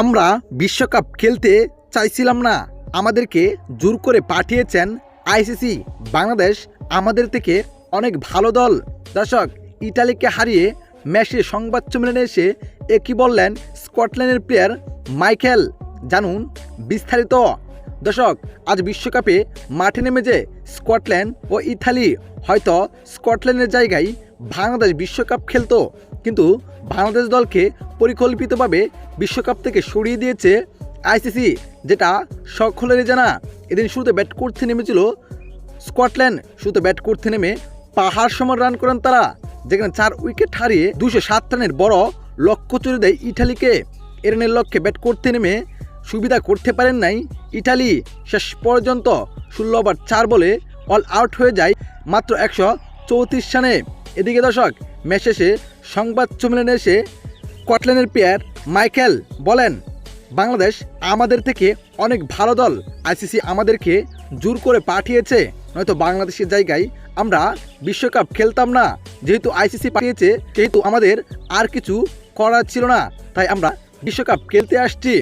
আমরা বিশ্বকাপ খেলতে চাইছিলাম না, আমাদেরকে জোর করে পাঠিয়েছেন আইসিসি। বাংলাদেশ আমাদের থেকে অনেক ভালো দল। দর্শক, ইতালিকে হারিয়ে ম্যাচে সংবাদ সম্মেলনে এসে একই বললেন স্কটল্যান্ডের প্লেয়ার মাইকেল। জানুন বিস্তারিত। দর্শক, আজ বিশ্বকাপে মাঠে নেমে যে স্কটল্যান্ড ও ইতালি, হয়তো স্কটল্যান্ডের জায়গায় বাংলাদেশ বিশ্বকাপ খেলতো, কিন্তু বাংলাদেশ দলকে পরিকল্পিতভাবে বিশ্বকাপ থেকে সরিয়ে দিয়েছে আইসিসি, যেটা সকলেরই জানা। এদিন শুরুতে ব্যাট করতে নেমেছিল স্কটল্যান্ড। শুরুতে ব্যাট করতে নেমে পাহাড় সমান রান করেন তারা, যেখানে 4 উইকেট হারিয়ে 207 রানের বড় লক্ষ্য চুরি দেয় ইটালিকে। এ রানের লক্ষ্যে ব্যাট করতে নেমে সুবিধা করতে পারেন নাই ইটালি। শেষ পর্যন্ত 16 ওভার 4 বলে অল আউট হয়ে যায় মাত্র 134 রানে। এদিকে দর্শক, ম্যাচ শেষে সংবাদ সম্মেলনে এসে স্কটল্যান্ডের প্লেয়ার মাইকেল বলেন, বাংলাদেশ আমাদের থেকে অনেক ভালো দল। আইসিসি আমাদেরকে জোর করে পাঠিয়েছে, নয়তো বাংলাদেশের জায়গায় আমরা বিশ্বকাপ খেলতাম না। যেহেতু আইসিসি পাঠিয়েছে, সেহেতু আমাদের আর কিছু করার ছিল না, তাই আমরা বিশ্বকাপ খেলতে আসছি।